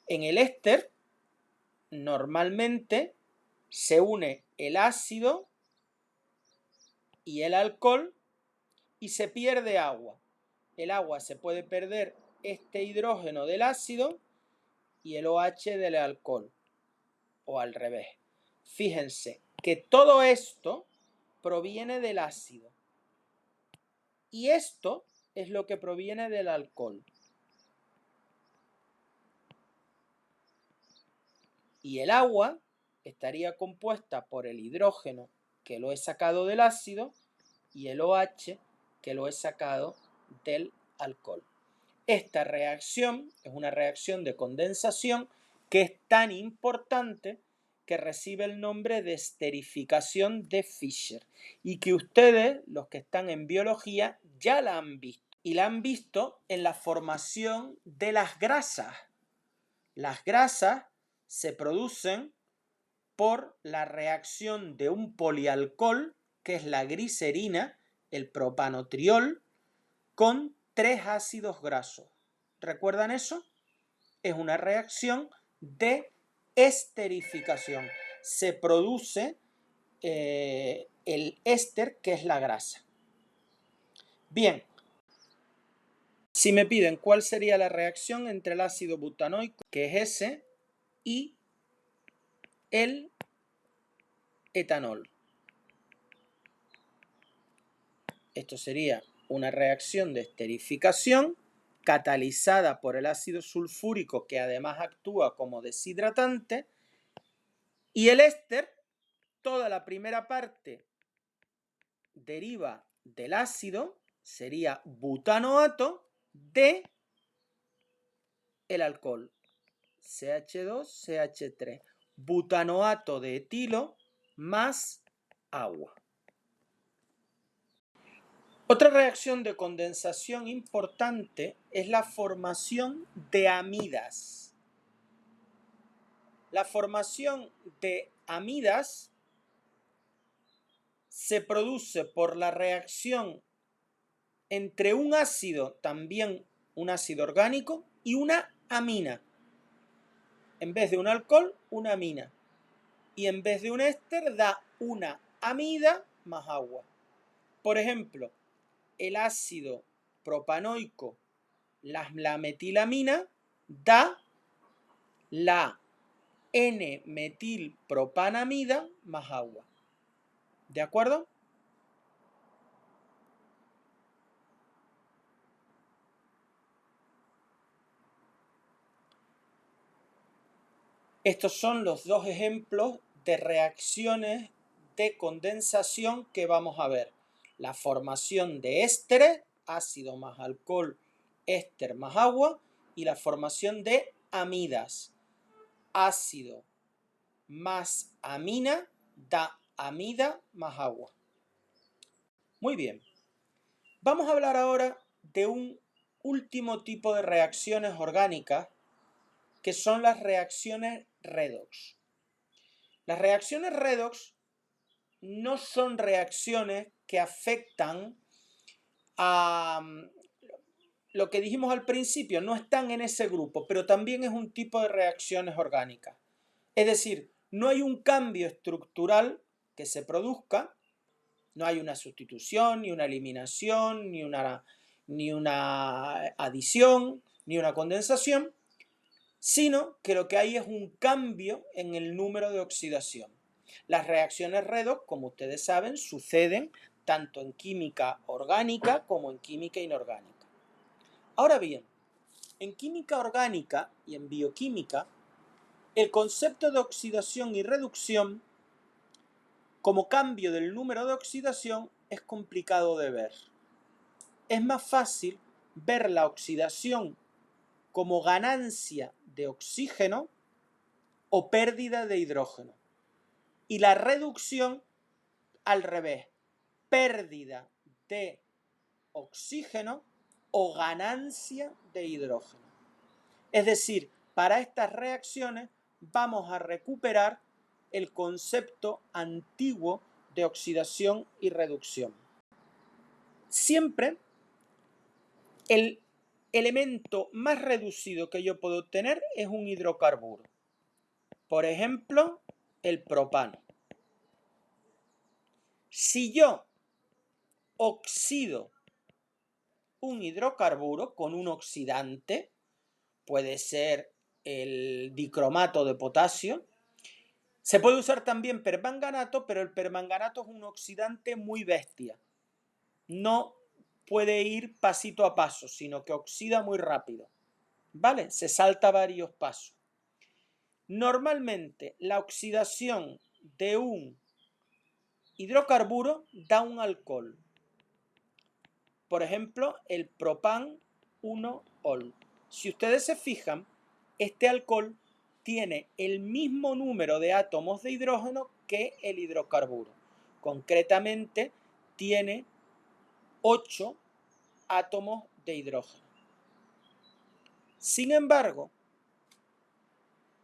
En el éster, normalmente se une el ácido y el alcohol y se pierde agua. El agua se puede perder este hidrógeno del ácido y el OH del alcohol, o al revés. Fíjense que todo esto proviene del ácido y esto es lo que proviene del alcohol. Y el agua estaría compuesta por el hidrógeno, que lo he sacado del ácido, y el OH, que lo he sacado del alcohol. Esta reacción es una reacción de condensación que es tan importante que recibe el nombre de esterificación de Fischer y que ustedes, los que están en biología, ya la han visto. Y la han visto en la formación de las grasas. Las grasas se producen por la reacción de un polialcohol, que es la glicerina, el propanotriol, con 3 ácidos grasos. ¿Recuerdan eso? Es una reacción de esterificación. Se produce el éster, que es la grasa. Bien, Si me piden cuál sería la reacción entre el ácido butanoico, que es ese, y el etanol. Esto sería una reacción de esterificación catalizada por el ácido sulfúrico, que además actúa como deshidratante, y el éster, toda la primera parte deriva del ácido, sería butanoato de el alcohol, CH2CH3, butanoato de etilo más agua. Otra reacción de condensación importante es la formación de amidas. La formación de amidas se produce por la reacción entre un ácido, también un ácido orgánico, y una amina. En vez de un alcohol, una amina. Y en vez de un éster, da una amida más agua. Por ejemplo, el ácido propanoico, la metilamina, da la N-metilpropanamida más agua. ¿De acuerdo? Estos son los dos ejemplos de reacciones de condensación que vamos a ver. La formación de ésteres, ácido más alcohol, éster más agua, y la formación de amidas, ácido más amina da amida más agua. Muy bien. Vamos a hablar ahora de un último tipo de reacciones orgánicas que son las reacciones redox. Las reacciones redox no son reacciones que afectan a lo que dijimos al principio, no están en ese grupo, pero también es un tipo de reacciones orgánicas. Es decir, no hay un cambio estructural que se produzca, no hay una sustitución, ni una eliminación, ni una adición, ni una condensación, sino que lo que hay es un cambio en el número de oxidación. Las reacciones redox, como ustedes saben, suceden tanto en química orgánica como en química inorgánica. Ahora bien, en química orgánica y en bioquímica, el concepto de oxidación y reducción como cambio del número de oxidación es complicado de ver. Es más fácil ver la oxidación como ganancia de oxígeno o pérdida de hidrógeno. Y la reducción al revés, pérdida de oxígeno o ganancia de hidrógeno. Es decir, para estas reacciones vamos a recuperar el concepto antiguo de oxidación y reducción. Siempre el elemento más reducido que yo puedo obtener es un hidrocarburo. Por ejemplo, el propano. Si yo oxido un hidrocarburo con un oxidante, puede ser el dicromato de potasio, se puede usar también permanganato, pero el permanganato es un oxidante muy bestia. No puede ir pasito a paso, sino que oxida muy rápido. ¿Vale? Se salta varios pasos. Normalmente la oxidación de un hidrocarburo da un alcohol. Por ejemplo, el propan 1-ol. Si ustedes se fijan, este alcohol tiene el mismo número de átomos de hidrógeno que el hidrocarburo. Concretamente, tiene 8 átomos de hidrógeno. Sin embargo,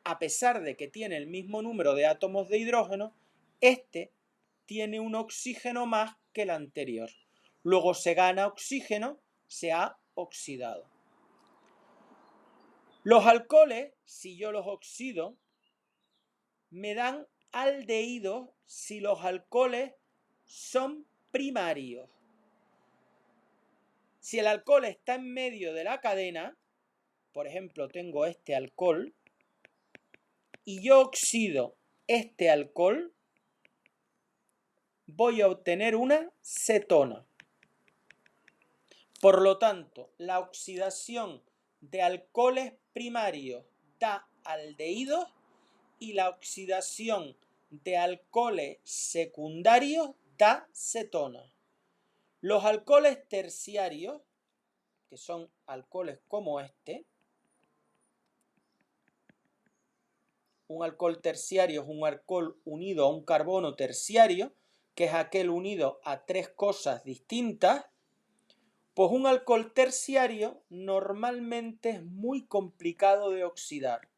a pesar de que tiene el mismo número de átomos de hidrógeno, este tiene un oxígeno más que el anterior. Luego se gana oxígeno, se ha oxidado. Los alcoholes, si yo los oxido, me dan aldehídos si los alcoholes son primarios. Si el alcohol está en medio de la cadena, por ejemplo, tengo este alcohol, y yo oxido este alcohol, voy a obtener una cetona. Por lo tanto, la oxidación de alcoholes primarios da aldehídos y la oxidación de alcoholes secundarios da cetona. Los alcoholes terciarios, que son alcoholes como este, un alcohol terciario es un alcohol unido a un carbono terciario, que es aquel unido a tres cosas distintas. Pues un alcohol terciario normalmente es muy complicado de oxidar.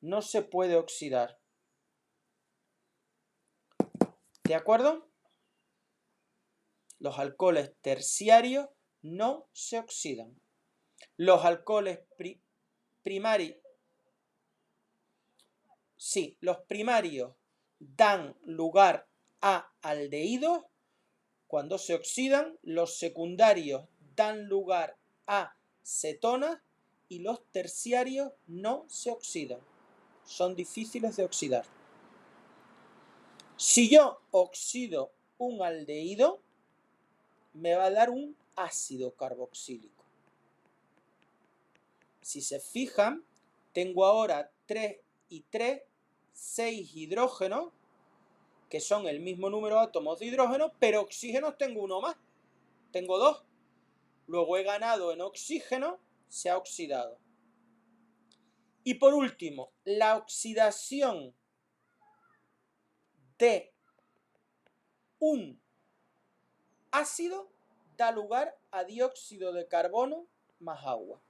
No se puede oxidar. ¿De acuerdo? Los alcoholes terciarios no se oxidan. Los alcoholes primarios, sí, los primarios dan lugar a aldehídos cuando se oxidan, los secundarios dan lugar a cetonas y los terciarios no se oxidan. Son difíciles de oxidar. Si yo oxido un aldehído, me va a dar un ácido carboxílico. Si se fijan, tengo ahora 3 y 3, 6 hidrógenos, que son el mismo número de átomos de hidrógeno, pero oxígenos tengo uno más. Tengo 2. Luego he ganado en oxígeno, se ha oxidado. Y por último, la oxidación de un ácido da lugar a dióxido de carbono más agua.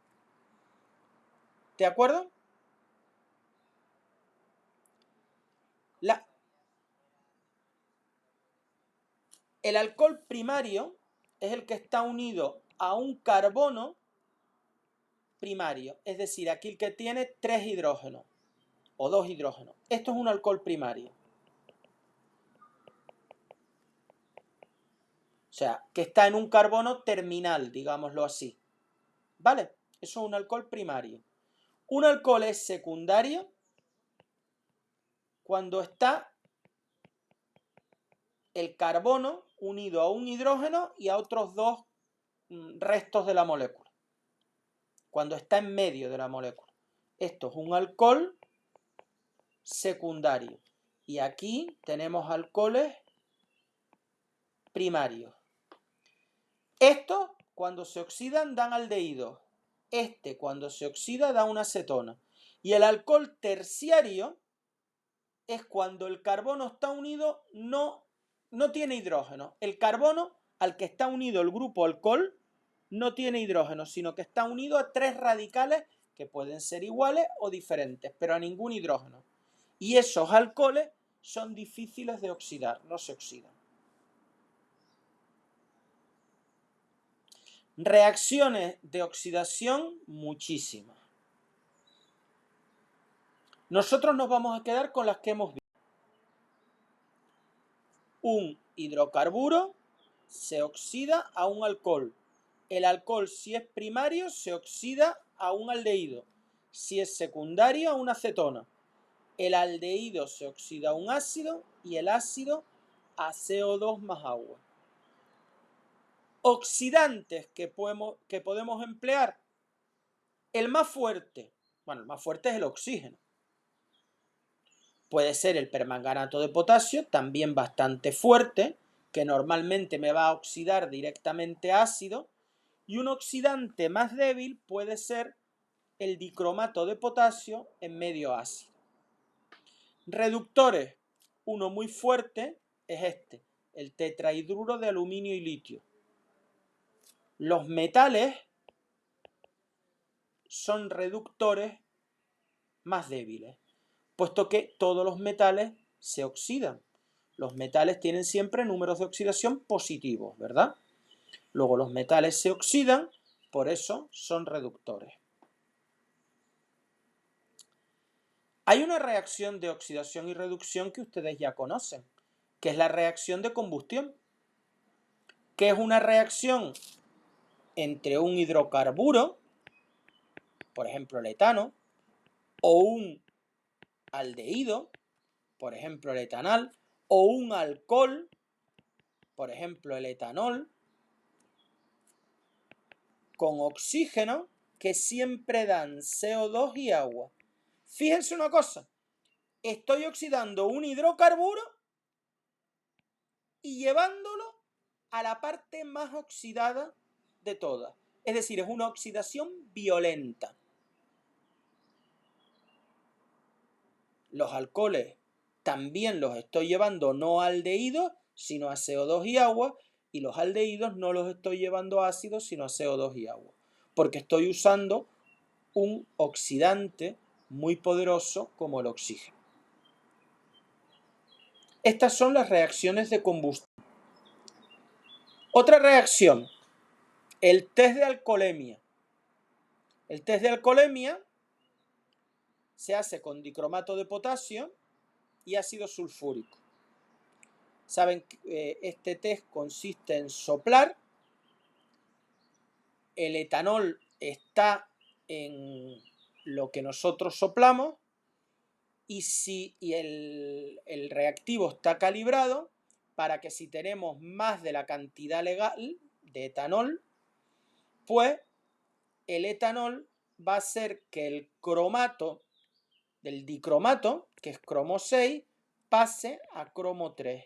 ¿De acuerdo? El alcohol primario es el que está unido a un carbono primario, es decir, aquí el que tiene 3 hidrógenos o 2 hidrógenos. Esto es un alcohol primario. O sea, que está en un carbono terminal, digámoslo así. ¿Vale? Eso es un alcohol primario. Un alcohol es secundario cuando está el carbono unido a un hidrógeno y a otros 2 restos de la molécula. Cuando está en medio de la molécula. Esto es un alcohol secundario. Y aquí tenemos alcoholes primarios. Estos, cuando se oxidan, dan aldehídos. Este, cuando se oxida, da una cetona. Y el alcohol terciario es cuando el carbono está unido, no tiene hidrógeno. El carbono al que está unido el grupo alcohol no tiene hidrógeno, sino que está unido a 3 radicales que pueden ser iguales o diferentes, pero a ningún hidrógeno. Y esos alcoholes son difíciles de oxidar, no se oxidan. Reacciones de oxidación, muchísimas. Nosotros nos vamos a quedar con las que hemos visto. Un hidrocarburo se oxida a un alcohol. El alcohol, si es primario, se oxida a un aldehído. Si es secundario, a una cetona. El aldehído se oxida a un ácido y el ácido a CO2 más agua. Oxidantes que podemos emplear. El más fuerte. Bueno, el más fuerte es el oxígeno. Puede ser el permanganato de potasio, también bastante fuerte, que normalmente me va a oxidar directamente a ácido. Y un oxidante más débil puede ser el dicromato de potasio en medio ácido. Reductores. Uno muy fuerte es este, el tetrahidruro de aluminio y litio. Los metales son reductores más débiles, puesto que todos los metales se oxidan. Los metales tienen siempre números de oxidación positivos, ¿verdad? Luego los metales se oxidan, por eso son reductores. Hay una reacción de oxidación y reducción que ustedes ya conocen, que es la reacción de combustión, que es una reacción entre un hidrocarburo, por ejemplo el etano, o un aldehído, por ejemplo el etanal, o un alcohol, por ejemplo el etanol, con oxígeno, que siempre dan CO2 y agua. Fíjense una cosa, estoy oxidando un hidrocarburo y llevándolo a la parte más oxidada de todas. Es decir, es una oxidación violenta. Los alcoholes también los estoy llevando no a aldehídos, sino a CO2 y agua, y los aldehídos no los estoy llevando a ácidos, sino a CO2 y agua, porque estoy usando un oxidante muy poderoso como el oxígeno. Estas son las reacciones de combustión. Otra reacción, el test de alcoholemia. El test de alcoholemia se hace con dicromato de potasio y ácido sulfúrico. Saben que este test consiste en soplar, el etanol está en lo que nosotros soplamos y el reactivo está calibrado para que si tenemos más de la cantidad legal de etanol, pues el etanol va a hacer que el cromato del dicromato, que es cromo 6, pase a cromo 3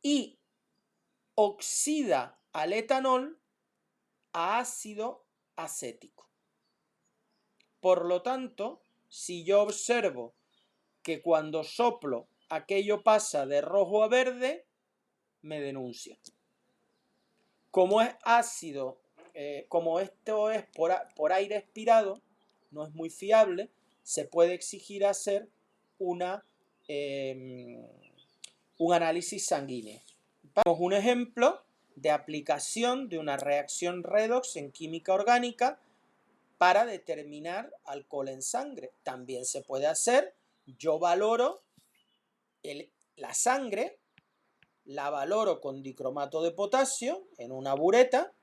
y oxida al etanol a ácido acético. Por lo tanto, si yo observo que cuando soplo aquello pasa de rojo a verde, me denuncia. Como es ácido, como esto es por aire expirado, no es muy fiable, se puede exigir hacer un análisis sanguíneo. Vamos, un ejemplo de aplicación de una reacción redox en química orgánica para determinar alcohol en sangre. También se puede hacer, yo valoro la sangre, la valoro con dicromato de potasio en una bureta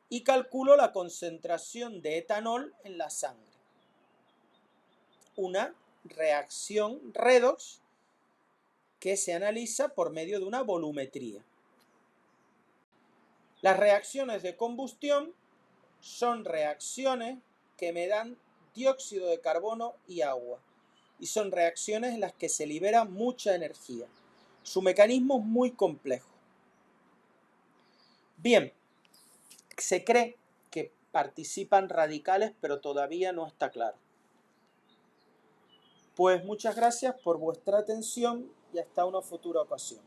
y calculo la concentración de etanol en la sangre. Una reacción redox que se analiza por medio de una volumetría. Las reacciones de combustión son reacciones que me dan dióxido de carbono y agua. Y son reacciones en las que se libera mucha energía. Su mecanismo es muy complejo. Bien, se cree que participan radicales, pero todavía no está claro. Pues muchas gracias por vuestra atención y hasta una futura ocasión.